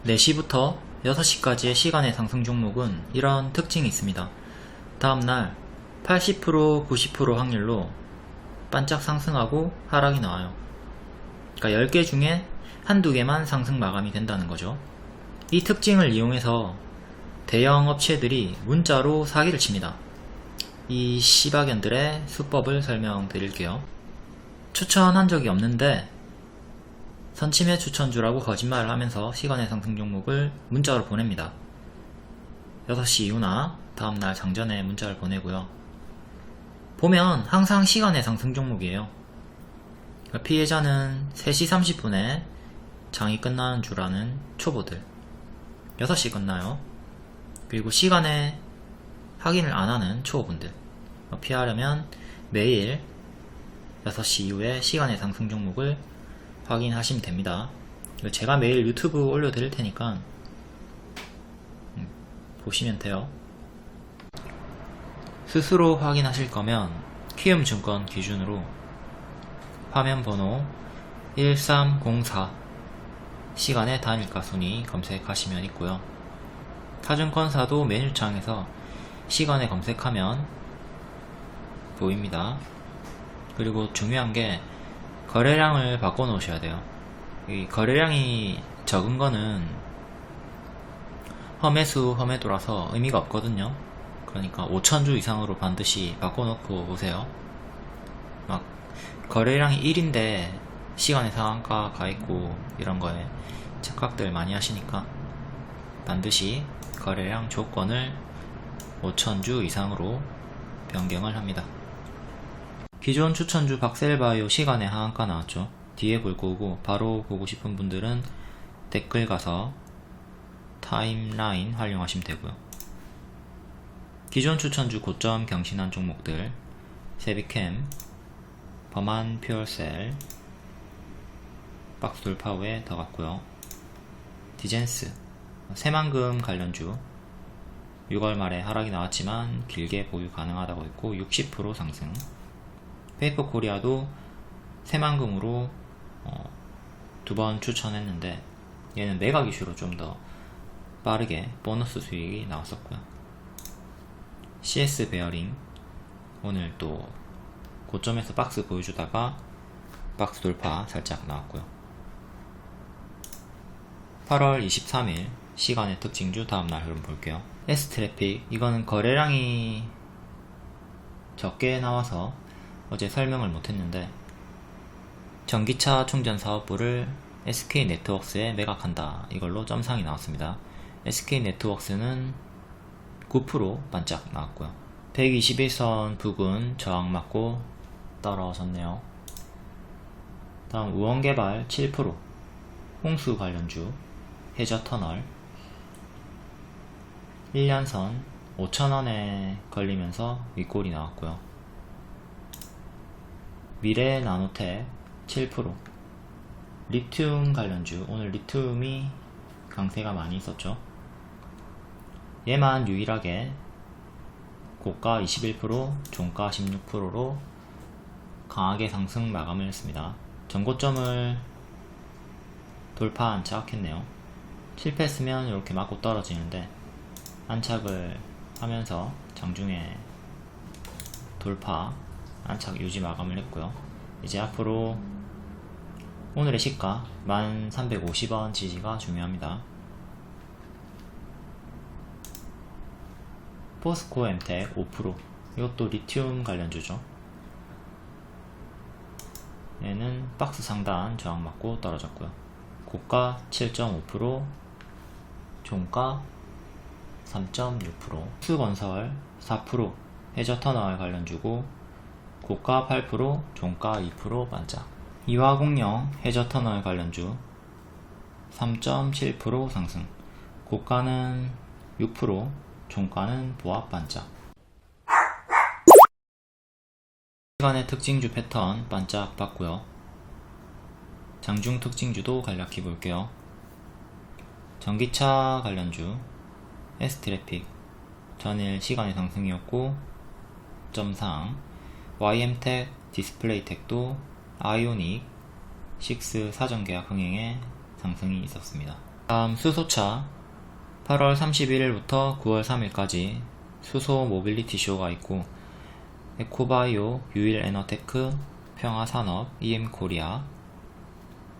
4시부터 6시까지의 시간의 상승 종목은 이런 특징이 있습니다. 다음날 80%, 90% 확률로 반짝 상승하고 하락이 나와요. 그러니까 10개 중에 한두 개만 상승 마감이 된다는 거죠. 이 특징을 이용해서 대형 업체들이 문자로 사기를 칩니다. 이 씨박연들의 수법을 설명드릴게요. 추천한 적이 없는데 선침해 추천주라고 거짓말을 하면서 시간의 상승 종목을 문자로 보냅니다. 6시 이후나 다음날 장전에 문자를 보내고요. 보면 항상 시간의 상승 종목이에요. 피해자는 3시 30분에 장이 끝나는 줄 아는 초보들, 6시 끝나요. 그리고 시간에 확인을 안 하는 초보분들, 피하려면 매일 6시 이후에 시간의 상승 종목을 확인하시면 됩니다. 제가 매일 유튜브 올려드릴 테니까 보시면 돼요. 스스로 확인하실 거면 키움증권 기준으로 화면 번호 1304 시간의 단일가 순위 검색하시면 있고요. 타증권사도 메뉴창에서 시간에 검색하면 보입니다. 그리고 중요한 게 거래량을 바꿔 놓으셔야 돼요. 이 거래량이 적은 거는 험해수 험해도라서 의미가 없거든요. 그러니까 5,000주 이상으로 반드시 바꿔 놓고 보세요. 막 거래량이 1인데 시간에 상한가 가있고 이런 거에 착각들 많이 하시니까 반드시 거래량 조건을 5,000주 이상으로 변경을 합니다. 기존 추천주 박셀바이오 시간에 하한가 나왔죠. 뒤에 볼 거고 바로 보고 싶은 분들은 댓글 가서 타임라인 활용하시면 되고요. 기존 추천주 고점 경신한 종목들 세비캠, 범한 퓨얼셀, 박스 돌파 후에 더 갔고요. 디젠스, 새만금 관련주 6월 말에 하락이 나왔지만 길게 보유 가능하다고 했고 60% 상승. 페이퍼코리아도 새만금으로 2번 추천했는데 얘는 매각 이슈로 좀 더 빠르게 보너스 수익이 나왔었고요. CS 베어링 오늘 또 고점에서 박스 보여주다가 박스 돌파 살짝 나왔고요. 8월 23일 시간의 특징주 다음날 흐름 볼게요. S트래픽 이거는 거래량이 적게 나와서 어제 설명을 못했는데 전기차 충전 사업부를 SK네트워크스에 매각한다. 이걸로 점상이 나왔습니다. SK네트워크스는 9% 반짝 나왔고요. 121선 부근 저항 맞고 떨어졌네요. 다음 우원개발 7%, 홍수 관련주 해저터널 1년선 5,000원에 걸리면서 윗골이 나왔고요. 미래나노텍 7%, 리튬 관련주 오늘 리튬이 강세가 많이 있었죠. 얘만 유일하게 고가 21%, 종가 16%로 강하게 상승 마감을 했습니다. 전고점을 돌파 안착했네요. 실패했으면 이렇게 맞고 떨어지는데 안착을 하면서 장중에 돌파 안착 유지 마감을 했고요. 이제 앞으로 오늘의 시가 1350원 지지가 중요합니다. 포스코엠텍 5%, 이것도 리튬 관련주죠. 얘는 박스 상단 저항 맞고 떨어졌고요. 고가 7.5%, 종가 3.6%, 수건설 4%, 해저터널 관련주고 고가 8%, 종가 2% 반짝. 이화공영 해저터널 관련주 3.7% 상승, 고가는 6%, 종가는 보합 반짝. 시간의 특징주 패턴 반짝 봤고요. 장중 특징주도 간략히 볼게요. 전기차 관련주 S트래픽 전일 시간의 상승이었고 점상, YM텍, 디스플레이텍도 아이오닉 6 사전계약 흥행에 상승이 있었습니다. 다음 수소차 8월 31일부터 9월 3일까지 수소 모빌리티 쇼가 있고 에코바이오, 유일에너테크, 평화산업, EM코리아,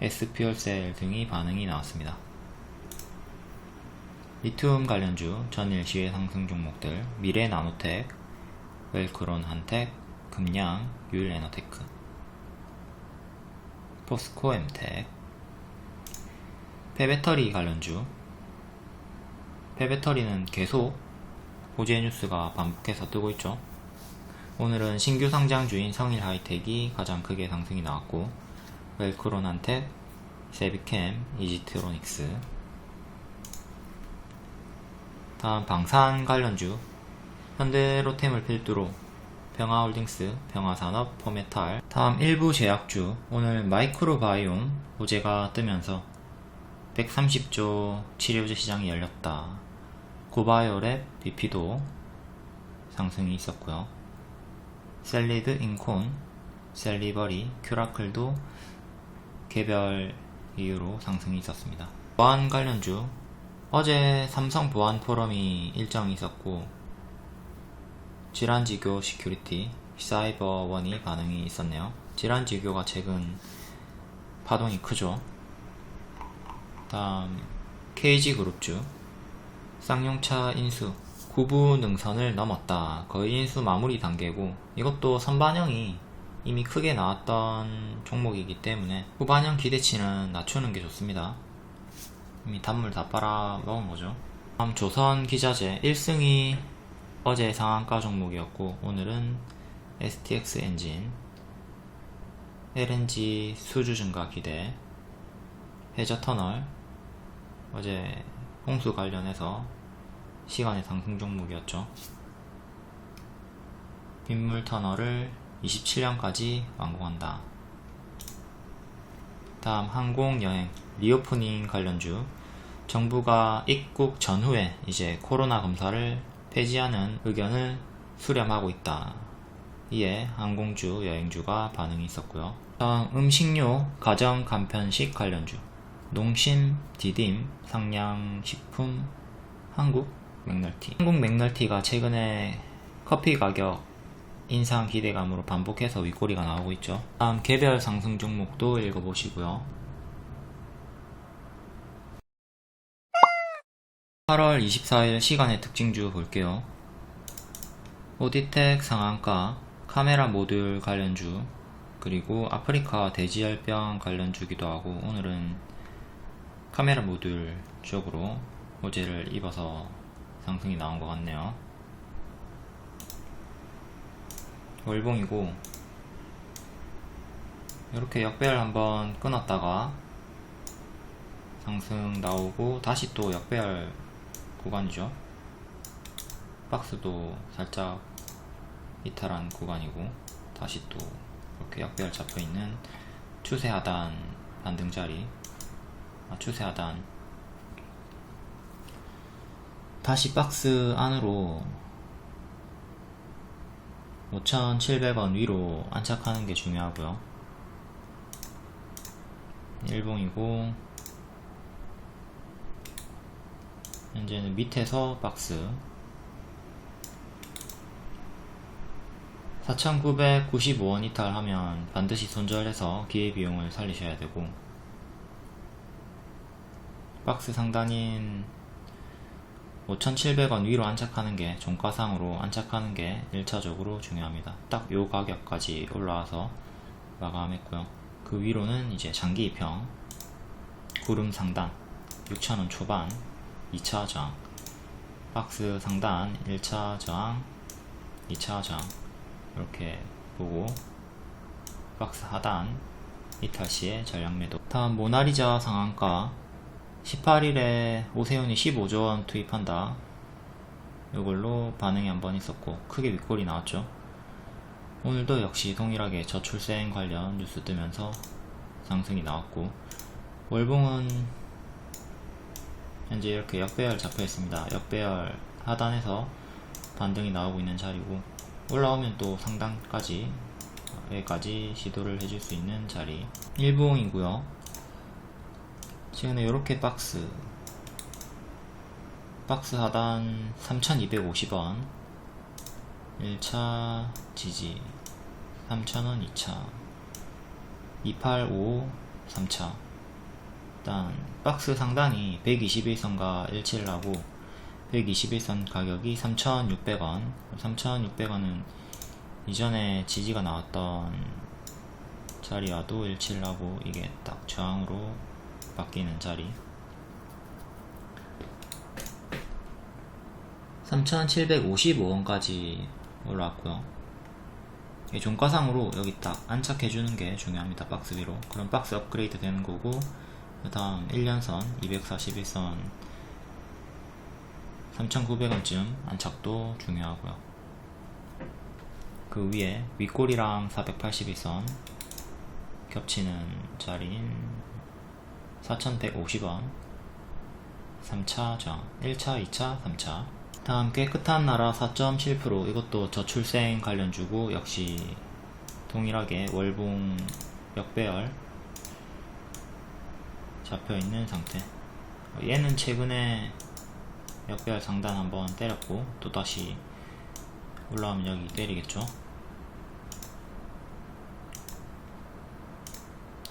S퓨얼셀 등이 반응이 나왔습니다. 리튬 관련주 전일 시외 상승 종목들 미래나노텍, 웰크론 한텍, 금양, 유일에너테크, 포스코엠텍. 폐배터리 관련주 폐배터리는 계속 호재 뉴스가 반복해서 뜨고 있죠. 오늘은 신규 상장주인 성일하이텍이 가장 크게 상승이 나왔고 웰크론 한텍, 세비캠, 이지트로닉스. 다음 방산 관련주 현대로템을 필두로 평화홀딩스, 평화산업, 포메탈. 다음 일부 제약주 오늘 마이크로바이옴 호재가 뜨면서 130조 치료제 시장이 열렸다. 고바이오랩, 비피도 상승이 있었고요. 셀리드, 인콘, 셀리버리, 큐라클도 개별 이유로 상승이 있었습니다. 보안 관련주 어제 삼성 보안 포럼이 일정이 있었고 질환지교 시큐리티, 사이버원이 반응이 있었네요. 질환지교가 최근 파동이 크죠. 다음 KG그룹주 쌍용차 인수 9부 능선을 넘었다. 거의 인수 마무리 단계고 이것도 선반영이 이미 크게 나왔던 종목이기 때문에 후반형 기대치는 낮추는 게 좋습니다. 이미 단물 다 빨아먹은 거죠. 다음 조선기자재 1승이 어제 상한가 종목이었고 오늘은 STX 엔진, LNG 수주 증가 기대, 해저터널 어제 홍수 관련해서 시간의 상승 종목이었죠. 빗물터널을 27년까지 완공한다. 다음 항공여행 리오프닝 관련주 정부가 입국 전후에 이제 코로나 검사를 폐지하는 의견을 수렴하고 있다. 이에 항공주, 여행주가 반응이 있었고요. 다음 음식료, 가정 간편식 관련주 농심, 디딤, 상량식품, 한국 맥널티. 한국 맥널티가 최근에 커피 가격 인상 기대감으로 반복해서 윗꼬리가 나오고 있죠. 다음 개별 상승 종목도 읽어보시고요. 8월 24일 시간의 특징주 볼게요. 오디텍 상한가, 카메라 모듈 관련주, 그리고 아프리카 돼지열병 관련주기도 하고 오늘은 카메라 모듈 쪽으로 호재를 입어서 상승이 나온 것 같네요. 월봉이고 이렇게 역배열 한번 끊었다가 상승 나오고 다시 또 역배열 구간이죠. 박스도 살짝 이탈한 구간이고 다시 또 이렇게 역배열 잡혀있는 추세 하단 반등자리, 추세 하단. 다시 박스 안으로 5,700원 위로 안착하는 게 중요하고요. 일봉이고 현재는 밑에서 박스 4,995원 이탈하면 반드시 손절해서 기회비용을 살리셔야 되고 박스 상단인 5,700원 위로 안착하는 게 종가상으로 안착하는 게 1차적으로 중요합니다. 딱 요 가격까지 올라와서 마감했고요. 그 위로는 이제 장기 입형 구름 상단 6,000원 초반 2차 저항, 박스 상단 1차 저항, 2차 저항 이렇게 보고 박스 하단 이탈 시에 전략 매도. 다음 모나리자 상한가 18일에 오세훈이 15조원 투입한다. 이걸로 반응이 한번 있었고 크게 윗골이 나왔죠. 오늘도 역시 동일하게 저출생 관련 뉴스 뜨면서 상승이 나왔고 월봉은 현재 이렇게 역배열 잡혀 있습니다. 역배열 하단에서 반등이 나오고 있는 자리고 올라오면 또 상단까지 여기까지 시도를 해줄 수 있는 자리. 일봉이고요. 최근에 이렇게 박스 박스 하단 3250원 1차 지지, 3000원 2차, 285 3차. 일단 박스 상단이 121선과 일치를 하고 121선 가격이 3600원 3600원은 이전에 지지가 나왔던 자리와도 일치를 하고 이게 딱 저항으로 바뀌는 자리. 3755원까지 올라왔고요. 종가상으로 여기 딱 안착해주는 게 중요합니다. 박스 위로. 그럼 박스 업그레이드 되는 거고, 그 다음 1년선 241선 3900원쯤 안착도 중요하고요. 그 위에 윗골이랑 481선 겹치는 자리인 4150원 3차 저항, 1차, 2차, 3차. 다음 깨끗한 나라 4.7%, 이것도 저출생 관련주고 역시 동일하게 월봉 역배열 잡혀있는 상태. 얘는 최근에 역배열 상단 한번 때렸고 또다시 올라오면 여기 때리겠죠.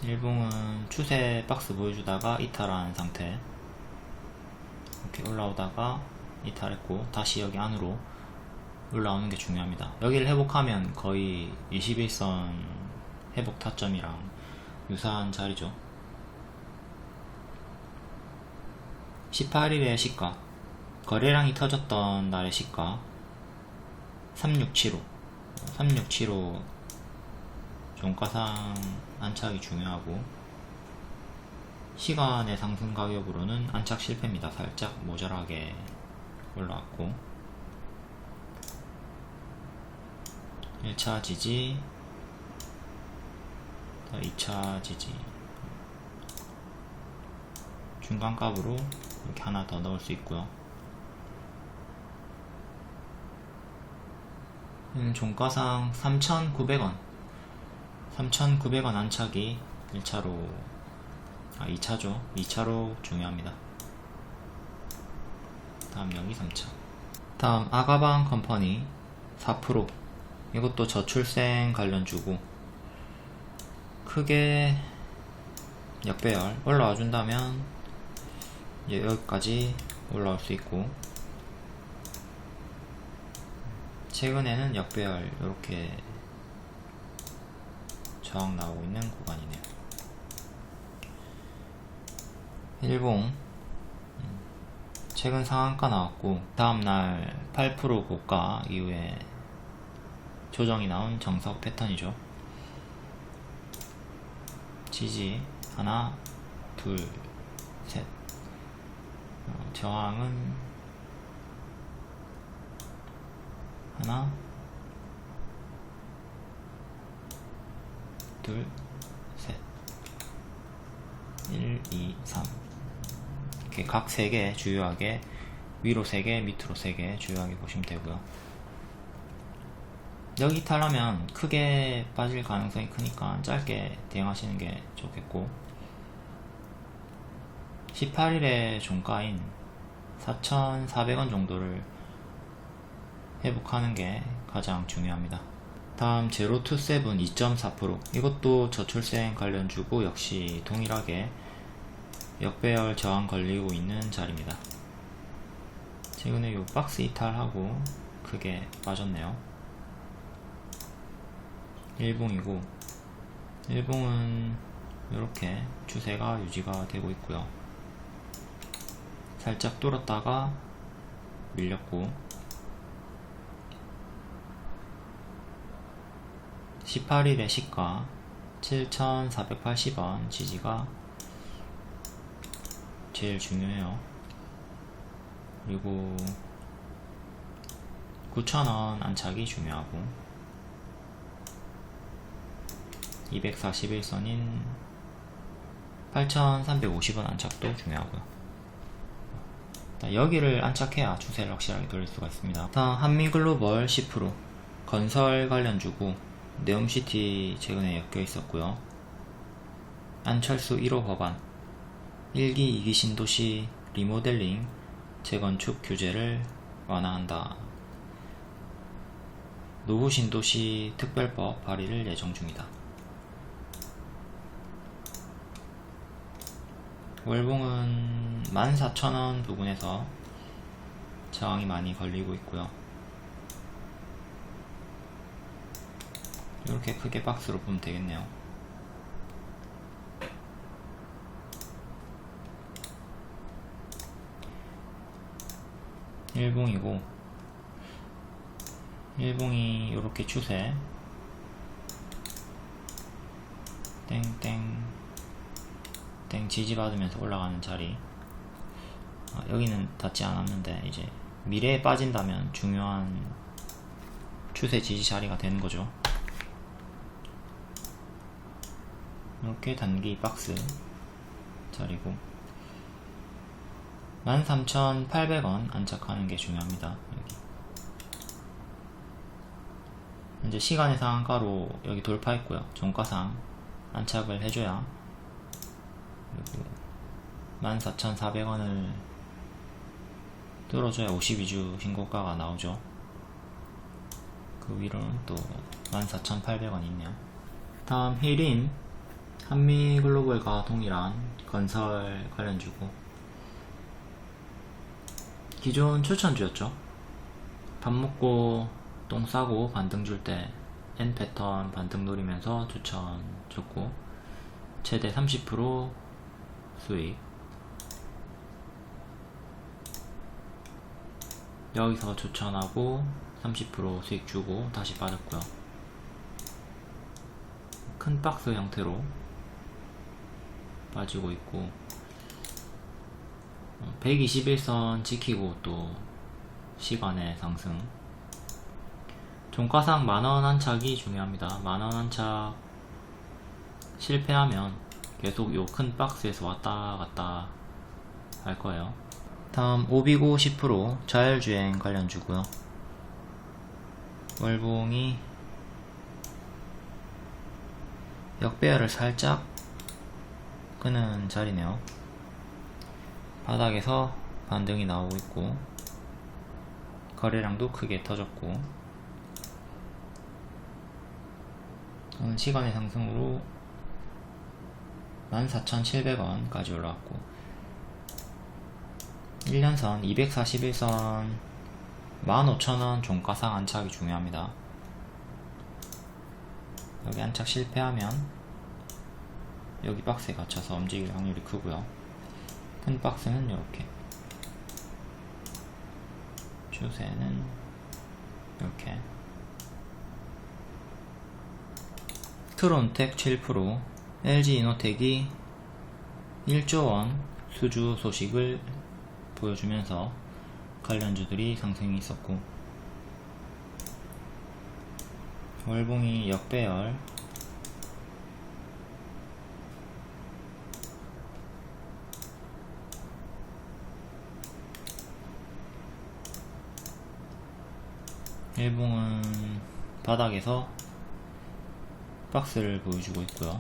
일봉은 추세 박스 보여주다가 이탈한 상태. 이렇게 올라오다가 이탈했고 다시 여기 안으로 올라오는 게 중요합니다. 여기를 회복하면 거의 21선 회복 타점이랑 유사한 자리죠. 18일의 시가, 거래량이 터졌던 날의 시가 3675 종가상 안착이 중요하고, 시간의 상승 가격으로는 안착 실패입니다. 살짝 모자라게 올라왔고 1차 지지, 2차 지지, 중간값으로 이렇게 하나 더 넣을 수 있고요. 종가상 3,900원 3,900원 안착이 1차로 2차죠. 2차로 중요합니다. 다음 여기 3차. 다음 아가방 컴퍼니 4%, 이것도 저출생 관련주고 크게 역배열 올라와 준다면 여기까지 올라올 수 있고, 최근에는 역배열 이렇게 저항 나오고 있는 구간이네요. 일봉 최근 상한가 나왔고 다음날 8% 고가 이후에 조정이 나온 정석 패턴이죠. 지지 하나 둘 셋, 저항은 하나 둘 셋, 1 2 3 이렇게 각 3개 주요하게, 위로 3개 밑으로 3개 주요하게 보시면 되고요. 여기 이탈하면 크게 빠질 가능성이 크니까 짧게 대응하시는 게 좋겠고, 18일의 종가인 4,400원 정도를 회복하는 게 가장 중요합니다. 다음 제로투7 2.4%, 이것도 저출생 관련주고 역시 동일하게 역배열 저항 걸리고 있는 자리입니다. 최근에 요 박스 이탈하고 크게 빠졌네요. 일봉이고, 일봉은 이렇게 추세가 유지가 되고 있고요. 살짝 뚫었다가 밀렸고, 18일의 시가 7,480원 지지가 제일 중요해요. 그리고 9,000원 안착이 중요하고, 241선인 8,350원 안착도 중요하고요. 여기를 안착해야 추세를 확실하게 돌릴 수가 있습니다. 다음 한미글로벌 10%, 건설 관련주고 네옴시티 최근에 엮여 있었고요. 안철수 1호 법안, 1기 2기 신도시 리모델링 재건축 규제를 완화한다. 노후 신도시 특별법 발의를 예정 중이다. 월봉은 14,000원 부근에서 저항이 많이 걸리고 있고요. 이렇게 크게 박스로 보면 되겠네요. 일봉이고, 일봉이 이렇게 추세 땡땡 땡 지지받으면서 올라가는 자리, 여기는 닿지 않았는데 이제 미래에 빠진다면 중요한 추세 지지 자리가 되는 거죠. 이렇게 단기 박스 자리고 13,800원 안착하는 게 중요합니다. 여기 현재 시간의 상한가로 여기 돌파했고요. 종가상 안착을 해줘야, 그리고 14,400원을 뚫어줘야 52주 신고가가 나오죠. 그 위로는 또 14,800원이 있네요. 다음 힐인, 한미글로벌과 동일한 건설 관련주고, 기존 추천주였죠. 밥 먹고 똥 싸고 반등 줄 때 N 패턴 반등 노리면서 추천 줬고, 최대 30% 수익. 여기서 추천하고 30% 수익 주고 다시 빠졌고요. 큰 박스 형태로 빠지고 있고, 121선 지키고 또 시간의 상승. 종가상 만원 안착이 중요합니다. 만원 안착 실패하면 계속 요 큰 박스에서 왔다 갔다 할 거예요. 다음 오비고 10% 자율주행 관련주고요. 월봉이 역배열을 살짝 끄는 자리네요. 바닥에서 반등이 나오고 있고, 거래량도 크게 터졌고, 오늘 시간의 상승으로 14,700원까지 올라왔고, 1년선 241선 15,000원 종가상 안착이 중요합니다. 여기 안착 실패하면 여기 박스에 갇혀서 움직일 확률이 크고요. 큰 박스는 이렇게, 추세는 이렇게. 트론텍 7%, LG이노텍이 1조원 수주 소식을 보여주면서 관련주들이 상승이 있었고, 월봉이 역배열, 일봉은 바닥에서 박스를 보여주고 있고요.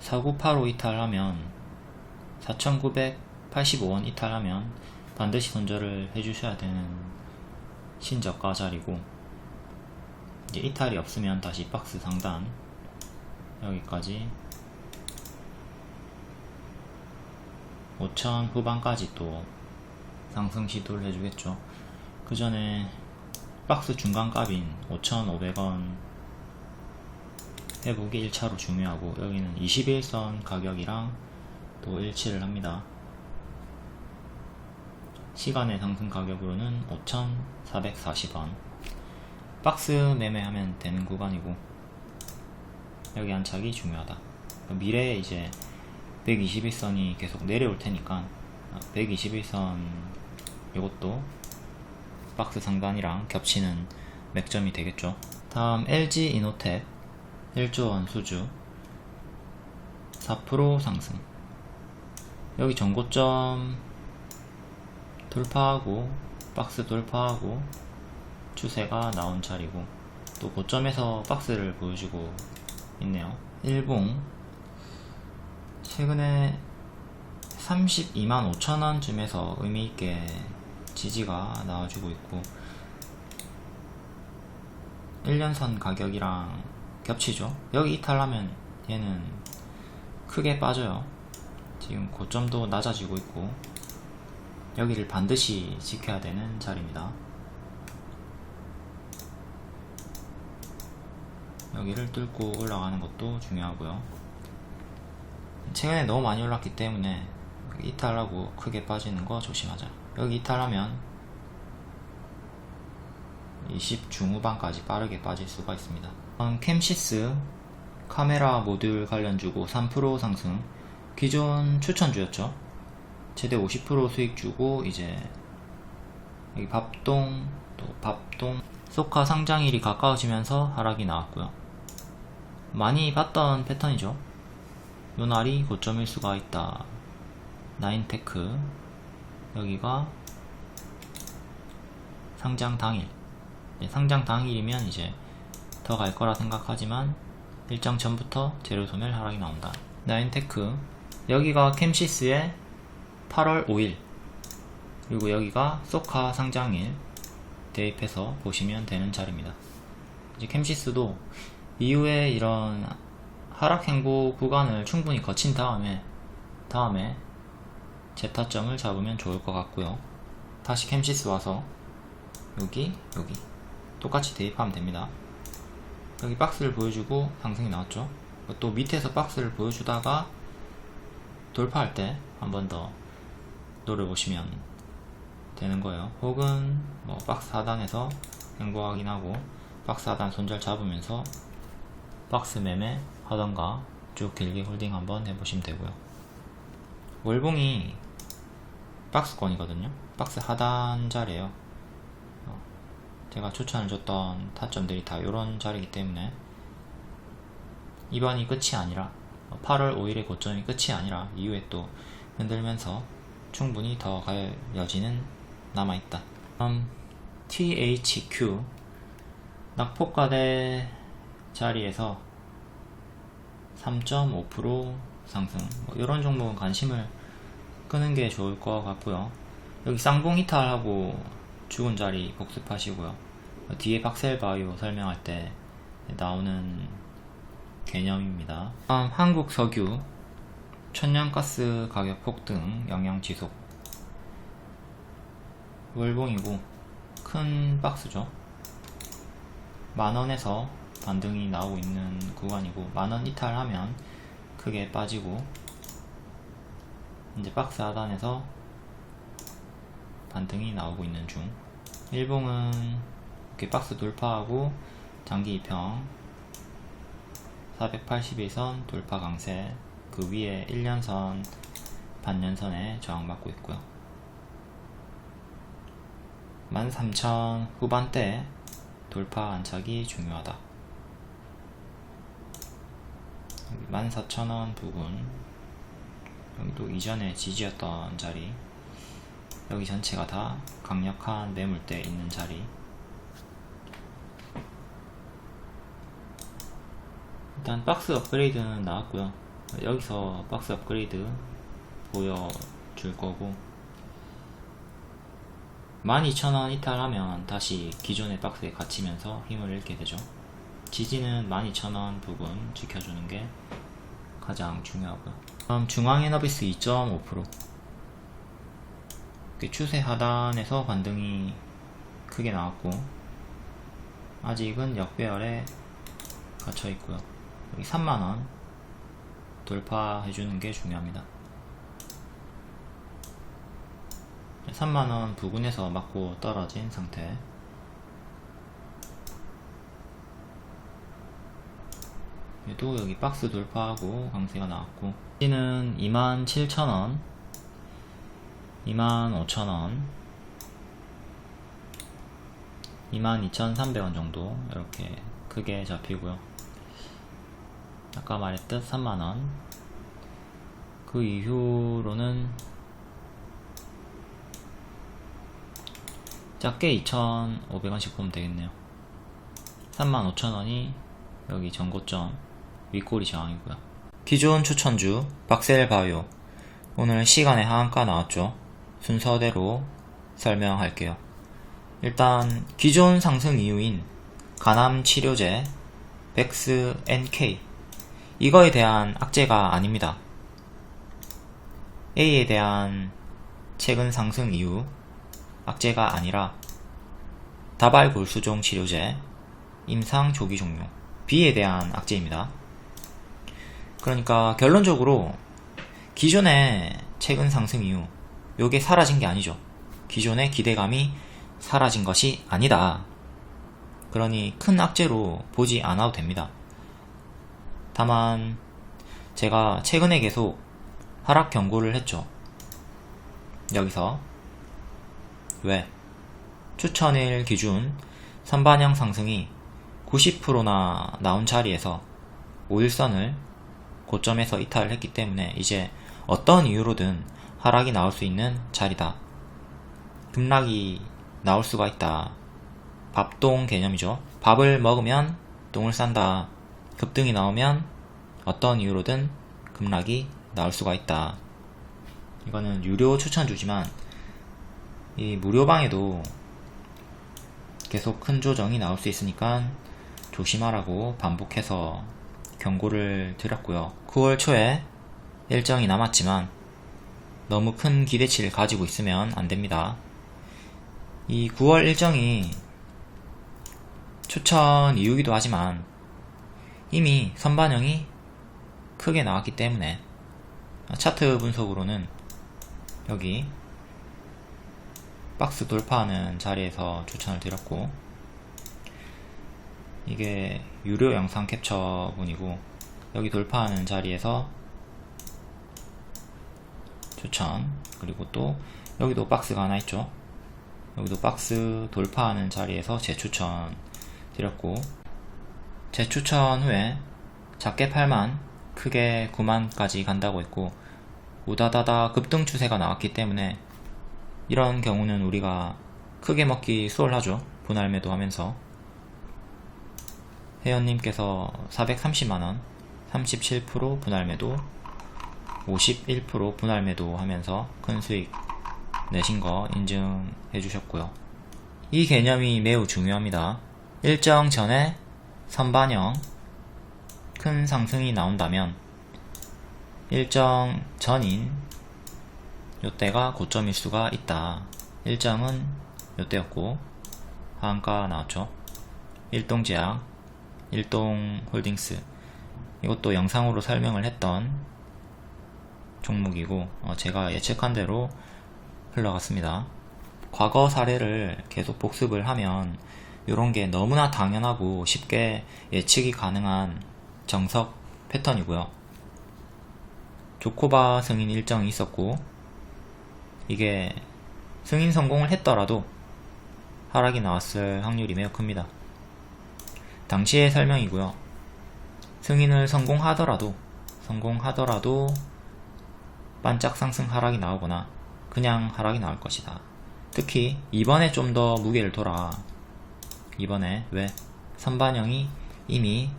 4985 이탈하면, 4,985원 이탈하면 반드시 손절을 해주셔야 되는 신저가 자리고, 이제 이탈이 없으면 다시 박스 상단 여기까지 5,000 후반까지 또 상승 시도를 해주겠죠. 그 전에 박스 중간값인 5,500원 회복이 1차로 중요하고, 여기는 21선 가격이랑 또 일치를 합니다. 시간의 상승 가격으로는 5,440원. 박스 매매하면 되는 구간이고, 여기 안착이 중요하다. 미래에 이제 121선이 계속 내려올 테니까 121선 이것도 박스 상단이랑 겹치는 맥점이 되겠죠. 다음 LG이노텍 1조원 수주 4% 상승. 여기 전고점 돌파하고 박스 돌파하고 추세가 나온 자리고, 또 고점에서 박스를 보여주고 있네요. 일봉 최근에 32만 5천원쯤에서 의미있게 지지가 나와주고 있고 1년선 가격이랑 겹치죠. 여기 이탈하면 얘는 크게 빠져요. 지금 고점도 낮아지고 있고 여기를 반드시 지켜야 되는 자리입니다. 여기를 뚫고 올라가는 것도 중요하고요. 최근에 너무 많이 올랐기 때문에 이탈하고 크게 빠지는 거 조심하자. 여기 이탈하면 20 중후반까지 빠르게 빠질 수가 있습니다. 캠시스 카메라 모듈 관련주고 3% 상승. 기존 추천주였죠. 최대 50% 수익 주고 이제 여기 밥동 또 밥동 소카 상장일이 가까워지면서 하락이 나왔고요. 많이 봤던 패턴이죠. 요 날이 고점일 수가 있다. 나인테크 여기가 상장 당일. 상장 당일이면 이제 더 갈 거라 생각하지만 일정 전부터 재료 소멸 하락이 나온다. 나인테크 여기가 캠시스의 8월 5일 그리고 여기가 소카 상장일 대입해서 보시면 되는 자리입니다. 이제 캠시스도 이후에 이런 하락 행보 구간을 충분히 거친 다음에 재타점을 잡으면 좋을 것 같고요. 다시 캠시스 와서 여기 똑같이 대입하면 됩니다. 여기 박스를 보여주고 상승이 나왔죠. 또 밑에서 박스를 보여주다가 돌파할 때 한 번 더 노려보시면 되는 거예요. 혹은 뭐 박스 하단에서 행보 확인하고 박스 하단 손절 잡으면서 박스 매매 하던가 쭉 길게 홀딩 한번 해보시면 되고요. 월봉이 박스권이거든요. 박스 하단 자리에요. 제가 추천을 줬던 타점들이 다 이런 자리이기 때문에 이번이 끝이 아니라 8월 5일의 고점이 끝이 아니라 이후에 또 흔들면서 충분히 더 갈 여지는 남아있다. THQ 낙폭과대 자리에서 3.5% 상승. 이런 종목은 관심을 끄는 게 좋을 것 같고요. 여기 쌍봉 이탈하고 죽은 자리 복습하시고요. 뒤에 박셀바이오 설명할 때 나오는 개념입니다. 한국석유 천연가스 가격 폭등 영향 지속. 월봉이고 큰 박스죠. 만원에서 반등이 나오고 있는 구간이고 만원 이탈하면 크게 빠지고 이제 박스 하단에서 반등이 나오고 있는 중. 일봉은 이렇게 박스 돌파하고 장기 이평 481선 돌파 강세, 그 위에 1년선 반년선에 저항받고 있고요. 13,000 후반대 돌파 안착이 중요하다. 14,000원 부근, 여기도 이전에 지지였던 자리, 여기 전체가 다 강력한 매물대 있는 자리. 일단 박스 업그레이드는 나왔고요. 여기서 박스 업그레이드 보여줄 거고 12,000원 이탈하면 다시 기존의 박스에 갇히면서 힘을 잃게 되죠. 지지는 12,000원 부분 지켜주는 게 가장 중요하고요. 다음 중앙에너비스 2.5%. 추세 하단에서 반등이 크게 나왔고 아직은 역배열에 갇혀 있고요. 여기 3만원 돌파해주는 게 중요합니다. 3만원 부근에서 맞고 떨어진 상태. 얘도 여기 박스 돌파하고 강세가 나왔고 지는 27,000원 25,000원 22,300원 정도 이렇게 크게 잡히고요. 아까 말했듯 3만원. 그 이후로는 작게 2,500원씩 보면 되겠네요. 35,000원이 여기 전고점 윗꼬리 저항이고요. 기존 추천주 박셀바이오 오늘 시간에 하한가 나왔죠. 순서대로 설명할게요. 일단 기존 상승 이유인 간암 치료제 백스 NK, 이거에 대한 악재가 아닙니다. A에 대한 최근 상승 이유 악재가 아니라 다발골수종 치료제 임상 조기 종료 B에 대한 악재입니다. 그러니까 결론적으로 기존의 최근 상승 이유 요게 사라진 게 아니죠. 기존의 기대감이 사라진 것이 아니다. 그러니 큰 악재로 보지 않아도 됩니다. 다만 제가 최근에 계속 하락 경고를 했죠. 여기서 왜? 추천일 기준 선반영 상승이 90%나 나온 자리에서 5일선을 고점에서 이탈을 했기 때문에 이제 어떤 이유로든 하락이 나올 수 있는 자리다. 급락이 나올 수가 있다. 밥똥 개념이죠. 밥을 먹으면 똥을 싼다. 급등이 나오면 어떤 이유로든 급락이 나올 수가 있다. 이거는 유료 추천주지만 이 무료방에도 계속 큰 조정이 나올 수 있으니까 조심하라고 반복해서 경고를 드렸고요. 9월 초에 일정이 남았지만 너무 큰 기대치를 가지고 있으면 안됩니다. 이 9월 일정이 추천 이유기도 하지만 이미 선반영이 크게 나왔기 때문에 차트 분석으로는 여기 박스 돌파하는 자리에서 추천을 드렸고, 이게 유료 영상 캡처분이고 여기 돌파하는 자리에서 추천, 그리고 또 여기도 박스가 하나 있죠. 여기도 박스 돌파하는 자리에서 재추천 드렸고, 재추천 후에 작게 8만 크게 9만까지 간다고 했고 우다다다 급등 추세가 나왔기 때문에 이런 경우는 우리가 크게 먹기 수월하죠. 분할 매도 하면서 회원님께서 430만원 37% 분할 매도 51% 분할 매도 하면서 큰 수익 내신 거 인증해 주셨고요. 이 개념이 매우 중요합니다. 일정 전에 선반영 큰 상승이 나온다면 일정 전인 요때가 고점일 수가 있다. 일정은 요때였고 하한가 나왔죠. 일동제약, 일동홀딩스, 이것도 영상으로 설명을 했던 종목이고 제가 예측한 대로 흘러갔습니다. 과거 사례를 계속 복습을 하면 이런게 너무나 당연하고 쉽게 예측이 가능한 정석 패턴이고요. 조코바 승인 일정이 있었고 이게 승인 성공을 했더라도 하락이 나왔을 확률이 매우 큽니다. 당시의 설명이고요. 승인을 성공하더라도 반짝 상승 하락이 나오거나 그냥 하락이 나올 것이다. 특히 이번에 좀 더 무게를 둬라. 이번에 왜? 선반영이 이미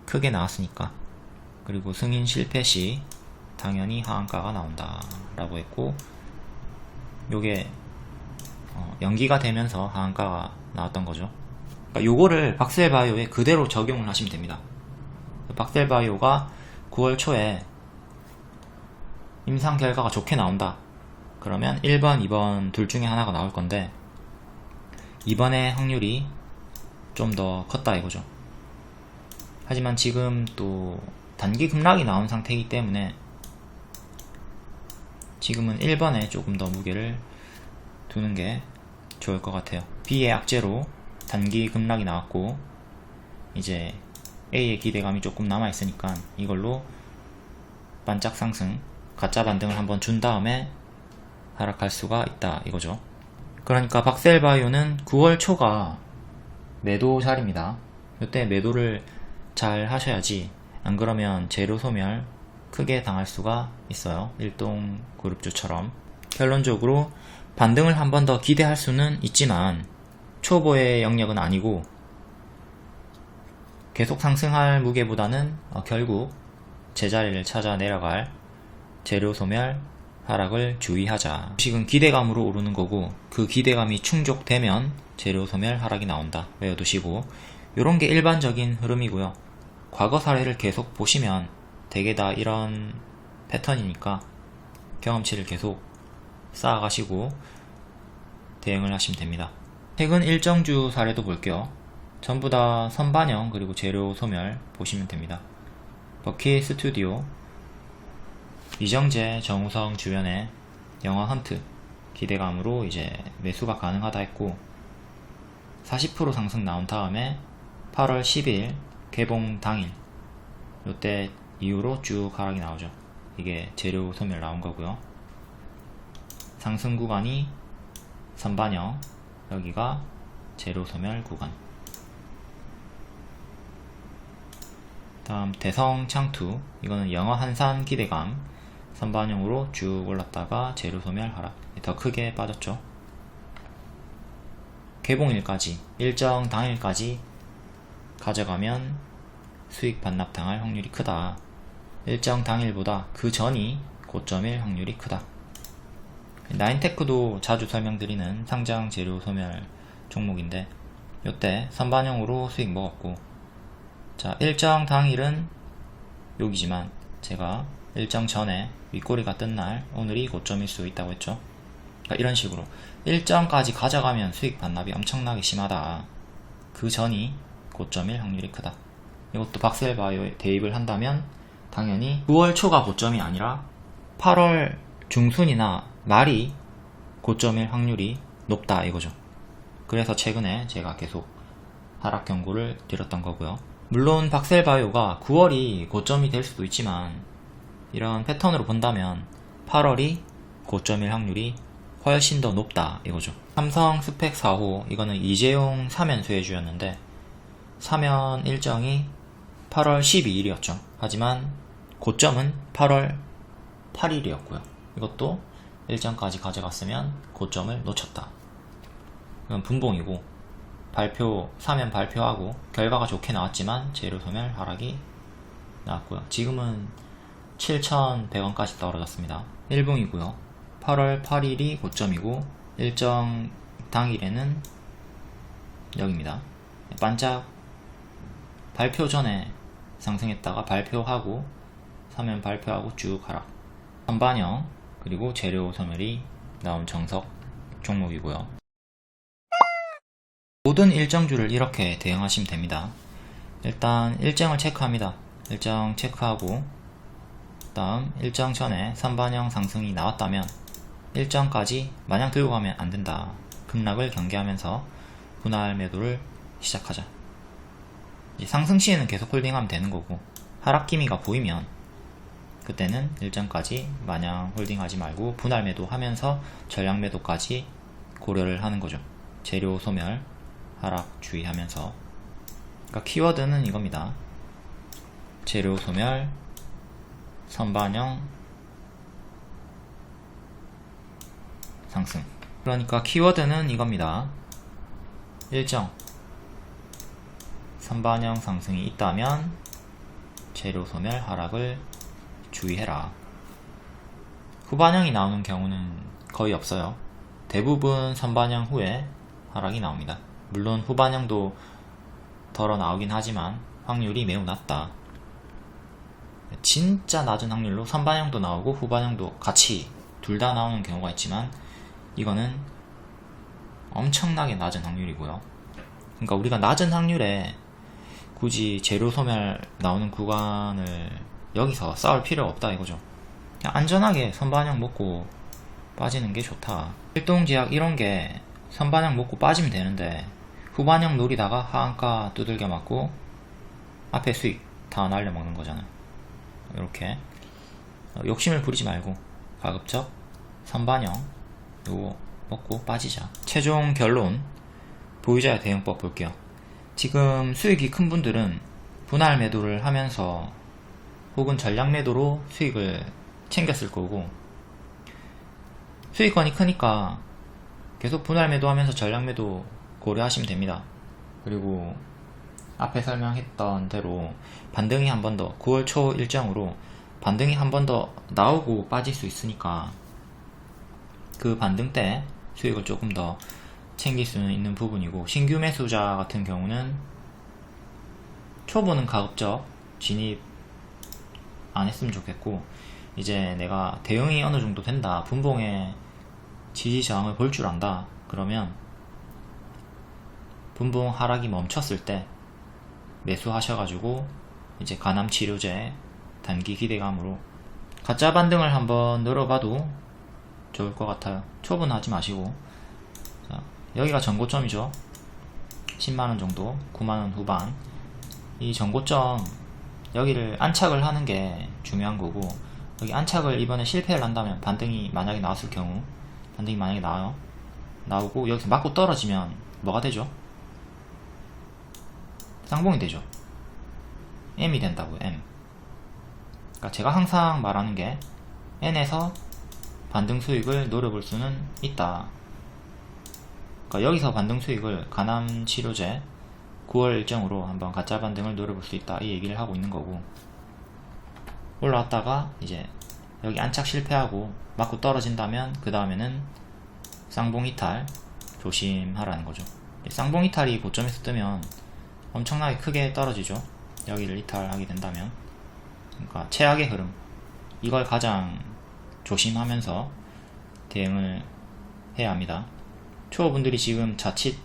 크게 나왔으니까. 그리고 승인 실패 시 당연히 하한가가 나온다 라고 했고, 요게 연기가 되면서 하한가가 나왔던 거죠. 그러니까 요거를 박셀바이오에 그대로 적용을 하시면 됩니다. 박셀바이오가 9월 초에 임상 결과가 좋게 나온다 그러면 1번, 2번 둘 중에 하나가 나올 건데 이번에 확률이 좀 더 컸다 이거죠. 하지만 지금 또 단기 급락이 나온 상태이기 때문에 지금은 1번에 조금 더 무게를 두는 게 좋을 것 같아요. B의 악재로 단기 급락이 나왔고 이제 A의 기대감이 조금 남아있으니까 이걸로 반짝 상승, 가짜 반등을 한번 준 다음에 하락할 수가 있다 이거죠. 그러니까 박셀바이오는 9월 초가 매도 자리입니다. 이때 매도를 잘 하셔야지 안 그러면 재료 소멸 크게 당할 수가 있어요. 일동그룹주처럼. 결론적으로 반등을 한 번 더 기대할 수는 있지만 초보의 영역은 아니고 계속 상승할 무게보다는 결국 제자리를 찾아 내려갈 재료 소멸 하락을 주의하자. 주식은 기대감으로 오르는 거고 그 기대감이 충족되면 재료 소멸 하락이 나온다. 외워두시고, 요런 게 일반적인 흐름이고요. 과거 사례를 계속 보시면 대개 다 이런 패턴이니까 경험치를 계속 쌓아가시고 대응을 하시면 됩니다. 최근 일정주 사례도 볼게요. 전부 다 선반영 그리고 재료 소멸 보시면 됩니다. 버킷 스튜디오, 이정재, 정우성 주연의 영화 헌트, 기대감으로 이제 매수가 가능하다 했고 40% 상승 나온 다음에 8월 10일 개봉 당일 요때 이후로 쭉 하락이 나오죠. 이게 재료 소멸 나온 거고요. 상승 구간이 선반영, 여기가 재료 소멸 구간. 다음 대성 창투, 이거는 영화 한산 기대감, 선반영으로 쭉 올랐다가 재료 소멸 하락, 더 크게 빠졌죠. 개봉일까지, 일정 당일까지 가져가면 수익 반납당할 확률이 크다. 일정 당일보다 그 전이 고점일 확률이 크다. 나인테크도 자주 설명드리는 상장 재료 소멸 종목인데 요때 선반영으로 수익 먹었고, 자 일정 당일은 여기지만 제가 일정 전에 윗꼬리가 뜬 날 오늘이 고점일 수 있다고 했죠. 그러니까 이런 식으로 일정까지 가져가면 수익 반납이 엄청나게 심하다. 그 전이 고점일 확률이 크다. 이것도 박셀바이오에 대입을 한다면 당연히 9월 초가 고점이 아니라 8월 중순이나 말이 고점일 확률이 높다 이거죠. 그래서 최근에 제가 계속 하락 경고를 드렸던 거고요. 물론 박셀바이오가 9월이 고점이 될 수도 있지만 이런 패턴으로 본다면 8월이 고점일 확률이 훨씬 더 높다 이거죠. 삼성 스펙 4호, 이거는 이재용 사면 수혜주였는데 사면 일정이 8월 12일이었죠. 하지만 고점은 8월 8일이었고요. 이것도 일정까지 가져갔으면 고점을 놓쳤다. 이건 분봉이고, 사면 발표하고 결과가 좋게 나왔지만 재료 소멸 하락이 나왔고요. 지금은 7,100원까지 떨어졌습니다. 일봉이고요. 8월 8일이 고점이고 일정 당일에는 여기입니다. 반짝 발표 전에 상승했다가 발표하고 사면 발표하고 쭉 하락. 선반영 그리고 재료 소멸이 나온 정석 종목이고요. 모든 일정주를 이렇게 대응하시면 됩니다. 일단 일정을 체크합니다. 일정 체크하고 다음 일정 전에 선반영 상승이 나왔다면 일정까지 마냥 들고 가면 안된다. 급락을 경계하면서 분할 매도를 시작하자. 상승 시에는 계속 홀딩하면 되는 거고, 하락 기미가 보이면 그때는 일정까지 마냥 홀딩하지 말고 분할 매도 하면서 전량 매도까지 고려를 하는 거죠. 재료 소멸 하락 주의하면서. 그러니까 키워드는 이겁니다. 재료 소멸, 선반영, 상승. 그러니까 키워드는 이겁니다. 일정 선반영 상승이 있다면 재료 소멸 하락을 주의해라. 후반영이 나오는 경우는 거의 없어요. 대부분 선반영 후에 하락이 나옵니다. 물론 후반영도 덜어 나오긴 하지만 확률이 매우 낮다. 진짜 낮은 확률로 선반영도 나오고 후반영도 같이 둘 다 나오는 경우가 있지만 이거는 엄청나게 낮은 확률이고요. 그러니까 우리가 낮은 확률에 굳이 재료 소멸 나오는 구간을 여기서 싸울 필요가 없다 이거죠. 그냥 안전하게 선반영 먹고 빠지는 게 좋다. 일동제약 이런게 선반영 먹고 빠지면 되는데 후반영 노리다가 하한가 두들겨 맞고 앞에 수익 다 날려먹는 거잖아요. 이렇게 욕심을 부리지 말고 가급적 선반영 요거 먹고 빠지자. 최종 결론, 보유자의 대응법 볼게요. 지금 수익이 큰 분들은 분할 매도를 하면서 혹은 전량 매도로 수익을 챙겼을 거고, 수익권이 크니까 계속 분할 매도하면서 전량 매도 고려하시면 됩니다. 그리고 앞에 설명했던 대로 반등이 한 번 더, 9월 초 일정으로 반등이 한 번 더 나오고 빠질 수 있으니까 그 반등 때 수익을 조금 더 챙길 수는 있는 부분이고, 신규 매수자 같은 경우는 초보는 가급적 진입 안 했으면 좋겠고, 이제 내가 대응이 어느 정도 된다, 분봉의 지지 저항을 볼 줄 안다, 그러면 분봉 하락이 멈췄을 때 매수하셔가지고 이제 간암 치료제 단기 기대감으로 가짜 반등을 한번 늘어봐도 좋을 것 같아요. 초보는 하지 마시고. 자, 여기가 전고점이죠. 10만원 정도, 9만원 후반. 이 전고점 여기를 안착을 하는 게 중요한 거고, 여기 안착을 이번에 실패를 한다면, 반등이 만약에 나왔을 경우, 반등이 만약에 나오고 여기서 맞고 떨어지면 뭐가 되죠? 쌍봉이 되죠. M이 된다고요. M. 그러니까 제가 항상 말하는 게, N에서 반등 수익을 노려볼 수는 있다. 그러니까 여기서 반등 수익을 간암 치료제 9월 일정으로 한번 가짜 반등을 노려볼 수 있다, 이 얘기를 하고 있는 거고, 올라왔다가 이제 여기 안착 실패하고 맞고 떨어진다면 그 다음에는 쌍봉 이탈 조심하라는 거죠. 쌍봉 이탈이 고점에서 뜨면 엄청나게 크게 떨어지죠. 여기를 이탈하게 된다면. 그러니까 최악의 흐름, 이걸 가장 조심하면서 대응을 해야 합니다. 초보분들이 지금 자칫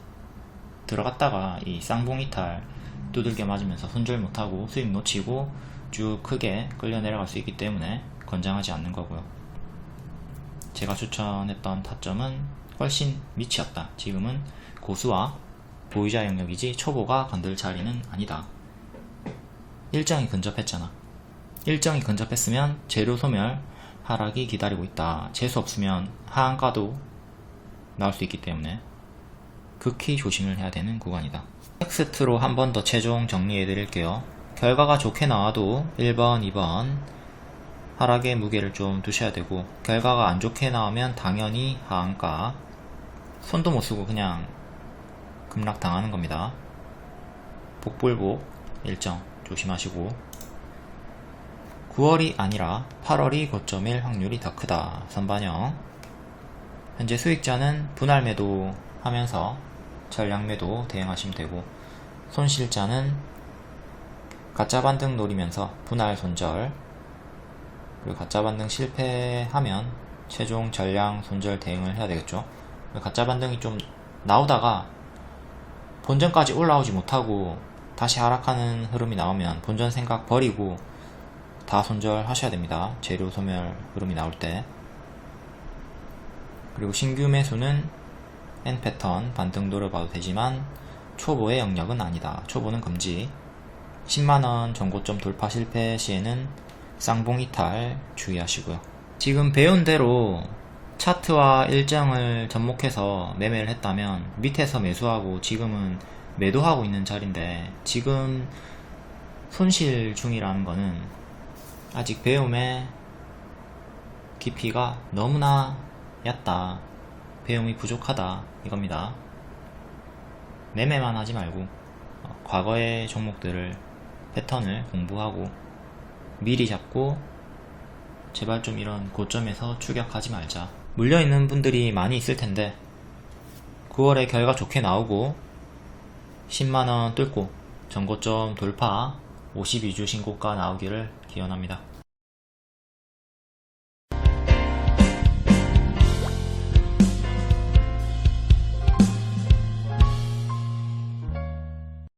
들어갔다가 이 쌍봉 이탈 두들겨 맞으면서 손절 못하고 수익 놓치고 쭉 크게 끌려 내려갈 수 있기 때문에 권장하지 않는 거고요. 제가 추천했던 타점은 훨씬 밑이었다. 지금은 고수와 보유자 영역이지 초보가 건들 자리는 아니다. 일정이 근접했잖아. 일정이 근접했으면 재료 소멸 하락이 기다리고 있다. 재수 없으면 하한가도 나올 수 있기 때문에 극히 조심을 해야 되는 구간이다. 텍스트로 한 번 더 최종 정리해 드릴게요. 결과가 좋게 나와도 1번, 2번 하락의 무게를 좀 두셔야 되고, 결과가 안 좋게 나오면 당연히 하한가, 손도 못 쓰고 그냥 급락 당하는 겁니다. 복불복 일정 조심하시고, 9월이 아니라 8월이 고점일 확률이 더 크다. 선반영. 현재 수익자는 분할 매도 하면서 전량 매도 대응하시면 되고, 손실자는 가짜 반등 노리면서 분할 손절, 그리고 가짜 반등 실패하면 최종 전량 손절 대응을 해야 되겠죠. 가짜 반등이 좀 나오다가 본전까지 올라오지 못하고 다시 하락하는 흐름이 나오면 본전 생각 버리고 다 손절하셔야 됩니다. 재료 소멸 흐름이 나올 때. 그리고 신규 매수는 N 패턴 반등 노려봐도 되지만 초보의 영역은 아니다. 초보는 금지. 10만원 전고점 돌파 실패 시에는 쌍봉 이탈 주의하시고요. 지금 배운 대로 차트와 일정을 접목해서 매매를 했다면 밑에서 매수하고 지금은 매도하고 있는 자리인데, 지금 손실 중이라는 거는 아직 배움의 깊이가 너무나 얕다, 배움이 부족하다, 이겁니다. 매매만 하지 말고 과거의 종목들을, 패턴을 공부하고 미리 잡고, 제발 좀 이런 고점에서 추격하지 말자. 물려있는 분들이 많이 있을 텐데 9월에 결과 좋게 나오고 10만원 뚫고 전고점 돌파 52주 신고가 나오기를 기원합니다.